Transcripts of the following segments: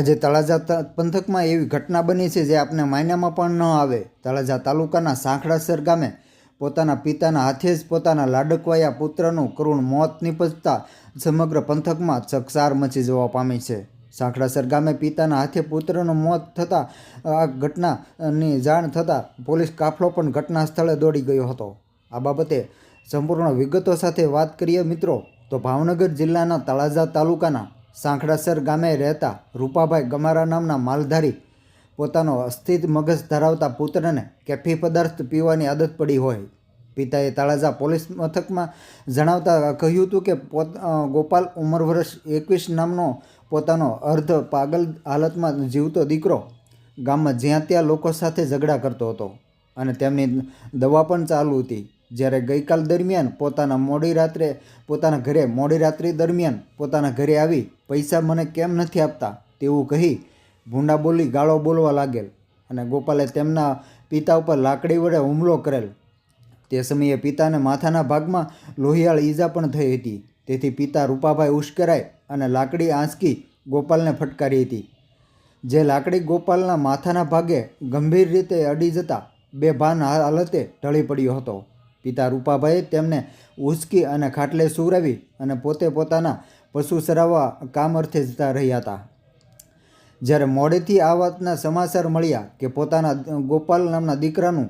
આજે તળાજા પંથકમાં એવી ઘટના બની છે જે આપને માયનામાં પણ ન આવે। તળાજા તાલુકાના સાંખડાસર ગામે પોતાના પિતાના હાથે જ પોતાના લાડકવાયા પુત્રનું કરુણ મોત નીપજતા સમગ્ર પંથકમાં ચકચાર મચી જવા પામી છે। સાંખડાસર ગામે પિતાના હાથે પુત્રનું મોત થતાં આ ઘટનાની જાણ થતાં પોલીસ કાફલો પણ ઘટના સ્થળે દોડી ગયો હતો। આ બાબતે સંપૂર્ણ વિગતો સાથે વાત કરીએ મિત્રો તો ભાવનગર જિલ્લાના તળાજા તાલુકાના સાંખડાસર ગામે રહેતા રૂપાભાઈ ગમારા નામના માલધારી પોતાનો અસ્થિત મગજ ધરાવતા પુત્રને કેફી પદાર્થ પીવાની આદત પડી હોય। પિતાએ તળાજા પોલીસ મથકમાં જણાવતા કહ્યું હતું કે ગોપાલ ઉંમર વર્ષ 21 નામનો પોતાનો અર્ધ પાગલ હાલતમાં જીવતો દીકરો ગામમાં જ્યાં ત્યાં લોકો સાથે ઝઘડા કરતો હતો અને તેમની દવા પણ ચાલુ હતી। જ્યારે ગઈકાલ દરમિયાન પોતાના ઘરે આવી પૈસા મને કેમ નથી આપતા તેવું કહી ભૂંડા બોલી ગાળો બોલવા લાગેલ અને ગોપાલે તેમના પિતા ઉપર લાકડી વડે હુમલો કરેલ। તે સમયે પિતાને માથાના ભાગમાં લોહિયાળ ઈજા પણ થઈ હતી। તેથી પિતા રૂપાભાઈ ઉશ્કેરાય અને લાકડી આંચકી ગોપાલને ફટકારી હતી, જે લાકડી ગોપાલના માથાના ભાગે ગંભીર રીતે અડી જતા બેભાન હાલતે ઢળી પડ્યો હતો। પિતા રૂપાભાઈએ તેમને ઉંચકી અને ખાટલે સુવડાવી અને પોતે પોતાના પશુ ચરાવવા કામ અર્થે જતા રહ્યા હતા। જ્યારે મોડેથી આ વાતના સમાચાર મળ્યા કે પોતાના ગોપાલ નામના દીકરાનું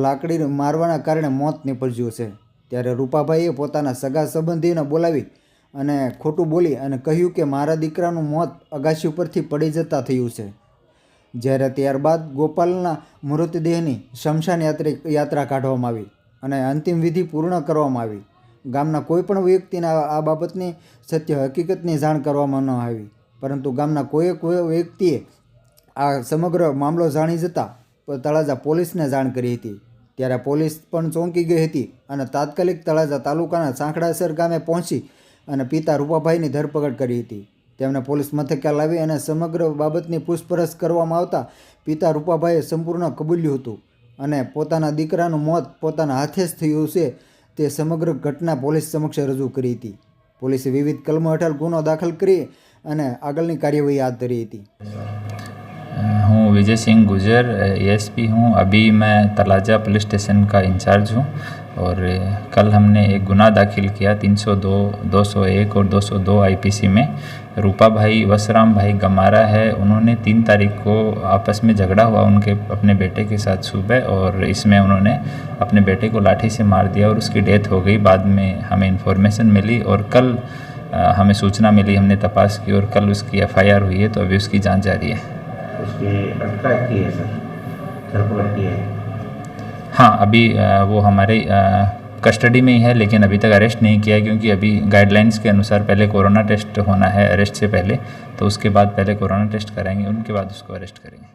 લાકડી મારવાના કારણે મોત નીપજ્યું છે, ત્યારે રૂપાભાઈએ પોતાના સગા સંબંધીને બોલાવી અને ખોટું બોલી અને કહ્યું કે મારા દીકરાનું મોત અગાશી ઉપરથી પડી જતા થયું છે। જ્યારે ત્યારબાદ ગોપાલના મૃતદેહની સ્મશાન યાત્રા કાઢવામાં આવી અને અંતિમ વિધિ પૂર્ણ કરવામાં આવી। ગામના કોઈ પણ વ્યક્તિને આ બાબતની સત્ય હકીકતની જાણ કરવામાં ન આવી, પરંતુ ગામના કોઈ વ્યક્તિએ આ સમગ્ર મામલો જાણી જતા તળાજા પોલીસને જાણ કરી હતી। ત્યારે પોલીસ પણ ચોંકી ગઈ હતી અને તાત્કાલિક તળાજા તાલુકાના સાંખડાસર ગામે પહોંચી અને પિતા રૂપાભાઈની ધરપકડ કરી હતી। તેમને પોલીસ મથકે લાવી અને સમગ્ર બાબતની પૂછપરછ કરવામાં આવતા પિતા રૂપાભાઈએ સંપૂર્ણ કબૂલ્યું હતું અને પોતાના દીકરાનું મોત પોતાના હાથે જ થયું છે તે સમગ્ર ઘટના પોલીસ સમક્ષ રજૂ કરી હતી। પોલીસે વિવિધ કલમો હેઠળ ગુનો દાખલ કરી અને આગળની કાર્યવાહી હાથ ધરી હતી। हूँ विजय सिंह गुजर, एएसपी हूँ। अभी मैं तलाजा पुलिस स्टेशन का इंचार्ज हूँ और कल हमने एक गुनाह दाखिल किया 302, 201 और 202 आईपीसी में। रूपा भाई वसराम भाई गमारा है, उन्होंने 3 तारीख को आपस में झगड़ा हुआ उनके अपने बेटे के साथ सुबह, और इसमें उन्होंने अपने बेटे को लाठी से मार दिया और उसकी डेथ हो गई। बाद में हमें इन्फॉर्मेशन मिली और कल हमें सूचना मिली, हमने तपास की और कल उसकी एफआईआर हुई है, तो अभी उसकी जांच जारी है। उसकी अटैक की है सर, धरपकड़ की है? हाँ, अभी वो हमारे कस्टडी में ही है, लेकिन अभी तक अरेस्ट नहीं किया है, क्योंकि अभी गाइडलाइंस के अनुसार पहले कोरोना टेस्ट होना है अरेस्ट से पहले, तो उसके बाद पहले कोरोना टेस्ट कराएंगे, उनके बाद उसको अरेस्ट करेंगे।